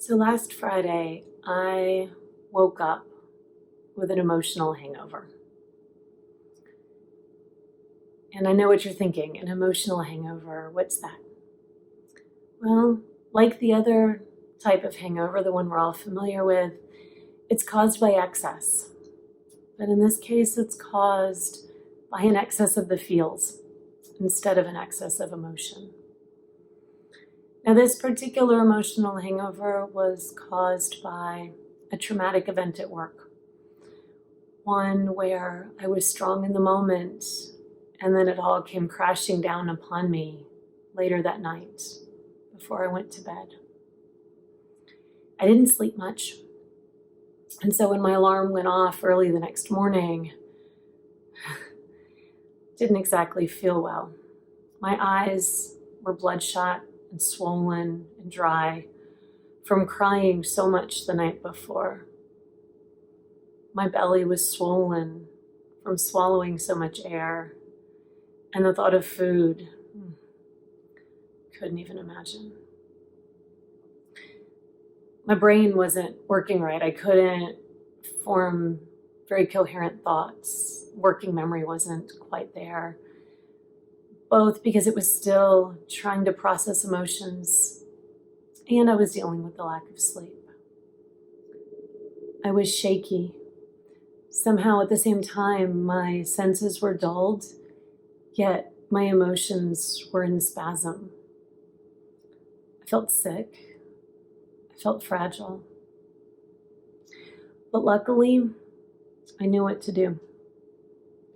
So last Friday, I woke up with an emotional hangover. And I know what you're thinking, an emotional hangover, what's that? Well, like the other type of hangover, the one we're all familiar with, it's caused by excess. But in this case, it's caused by an excess of the feels instead of an excess of emotion. Now, this particular emotional hangover was caused by a traumatic event at work. One where I was strong in the moment, and then it all came crashing down upon me later that night before I went to bed. I didn't sleep much. And so when my alarm went off early the next morning, didn't exactly feel well. My eyes were bloodshot and swollen and dry from crying so much the night before. My belly was swollen from swallowing so much air, and the thought of food, couldn't even imagine. My brain wasn't working right. I couldn't form very coherent thoughts. Working memory wasn't quite there. Both because it was still trying to process emotions, and I was dealing with the lack of sleep. I was shaky. Somehow at the same time, my senses were dulled, yet my emotions were in spasm. I felt sick. I felt fragile. But luckily, I knew what to do.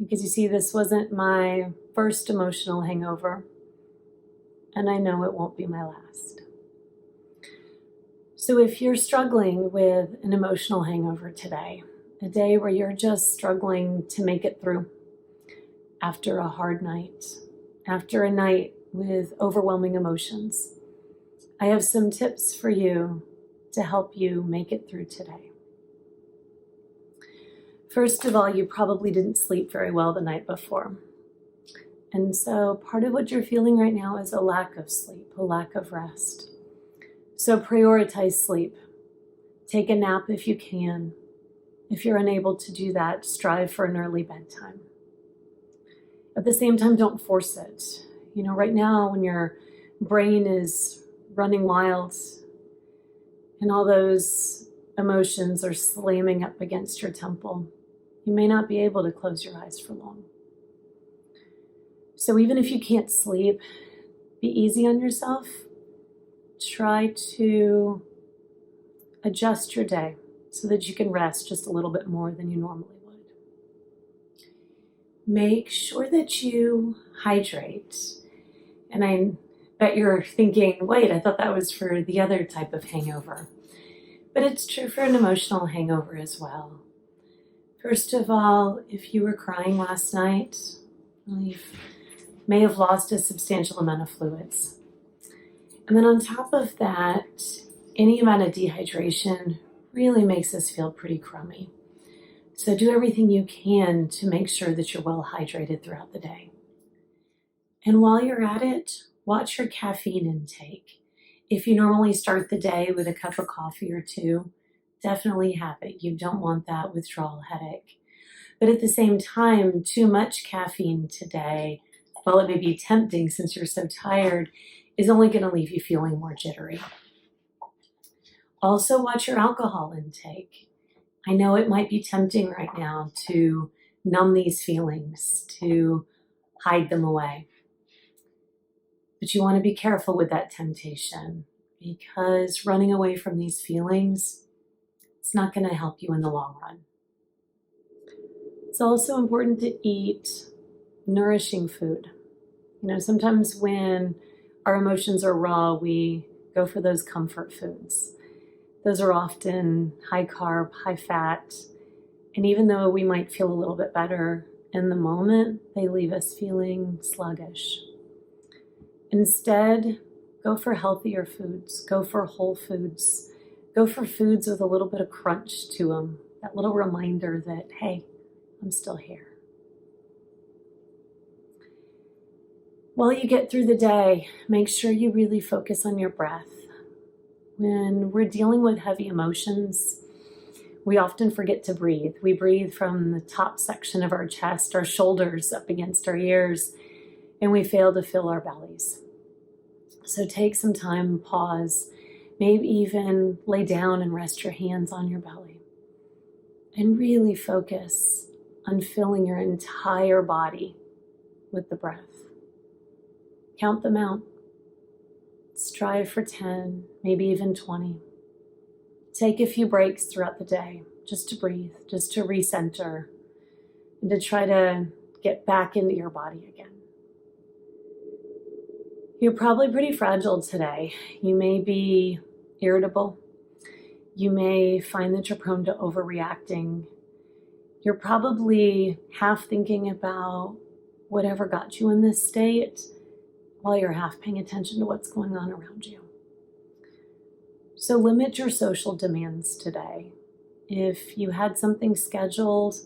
Because you see, this wasn't my first emotional hangover, and I know it won't be my last. So if you're struggling with an emotional hangover today, a day where you're just struggling to make it through after a hard night, after a night with overwhelming emotions, I have some tips for you to help you make it through today. First of all, you probably didn't sleep very well the night before. And so part of what you're feeling right now is a lack of sleep, a lack of rest. So prioritize sleep. Take a nap if you can. If you're unable to do that, strive for an early bedtime. At the same time, don't force it. You know, right now when your brain is running wild and all those emotions are slamming up against your temple, you may not be able to close your eyes for long. So even if you can't sleep, be easy on yourself. Try to adjust your day so that you can rest just a little bit more than you normally would. Make sure that you hydrate. And I bet you're thinking, wait, I thought that was for the other type of hangover. But it's true for an emotional hangover as well. First of all, if you were crying last night, well, you may have lost a substantial amount of fluids. And then on top of that, any amount of dehydration really makes us feel pretty crummy. So do everything you can to make sure that you're well hydrated throughout the day. And while you're at it, watch your caffeine intake. If you normally start the day with a cup of coffee or two, definitely have it. You don't want that withdrawal headache. But at the same time, too much caffeine today, while it may be tempting since you're so tired, is only going to leave you feeling more jittery. Also, watch your alcohol intake. I know it might be tempting right now to numb these feelings, to hide them away. But you want to be careful with that temptation, because running away from these feelings, it's not going to help you in the long run. It's also important to eat nourishing food. You know, sometimes when our emotions are raw, we go for those comfort foods. Those are often high carb, high fat, and even though we might feel a little bit better in the moment, they leave us feeling sluggish. Instead, go for healthier foods, go for whole foods, go for foods with a little bit of crunch to them, that little reminder that, hey, I'm still here. While you get through the day, make sure you really focus on your breath. When we're dealing with heavy emotions, we often forget to breathe. We breathe from the top section of our chest, our shoulders up against our ears, and we fail to fill our bellies. So take some time, pause, maybe even lay down and rest your hands on your belly. And really focus on filling your entire body with the breath. Count them out. Strive for 10, maybe even 20. Take a few breaks throughout the day just to breathe, just to recenter, and to try to get back into your body again. You're probably pretty fragile today. You may be irritable. You may find that you're prone to overreacting. You're probably half thinking about whatever got you in this state while you're half paying attention to what's going on around you. So limit your social demands today. If you had something scheduled,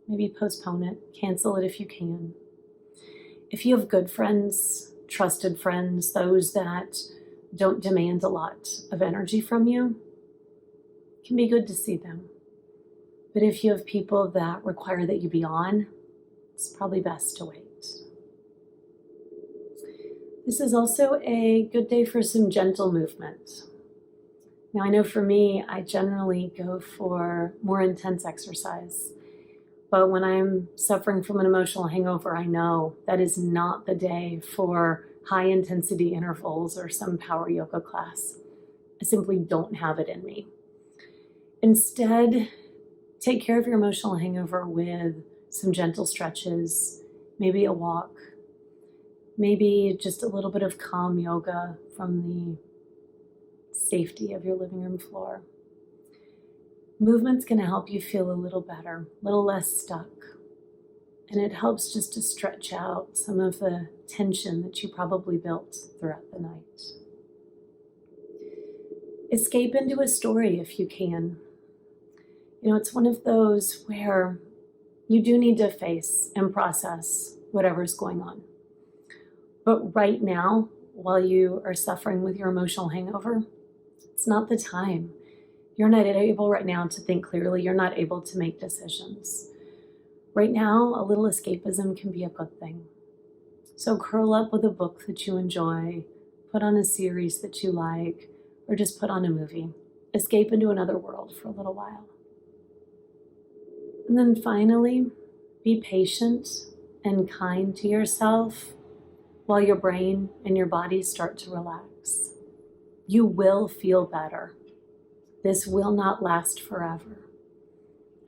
maybe postpone it, cancel it if you can. If you have good friends, trusted friends, those that don't demand a lot of energy from you, it can be good to see them. But if you have people that require that you be on, it's probably best to wait. This is also a good day for some gentle movement. Now, I know for me, I generally go for more intense exercise. But when I'm suffering from an emotional hangover, I know that is not the day for high intensity intervals or some power yoga class. I simply don't have it in me. Instead, take care of your emotional hangover with some gentle stretches, maybe a walk, maybe just a little bit of calm yoga from the safety of your living room floor. Movement's going to help you feel a little better, a little less stuck. And it helps just to stretch out some of the tension that you probably built throughout the night. Escape into a story if you can. It's one of those where you do need to face and process whatever's going on. But right now, while you are suffering with your emotional hangover, it's not the time. You're not able right now to think clearly. You're not able to make decisions. Right now, a little escapism can be a good thing. So curl up with a book that you enjoy, put on a series that you like, or just put on a movie. Escape into another world for a little while. And then finally, be patient and kind to yourself while your brain and your body start to relax. You will feel better. This will not last forever.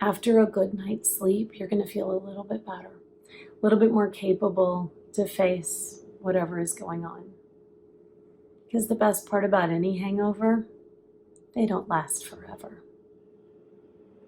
After a good night's sleep, you're going to feel a little bit better, a little bit more capable to face whatever is going on. Because the best part about any hangover, they don't last forever.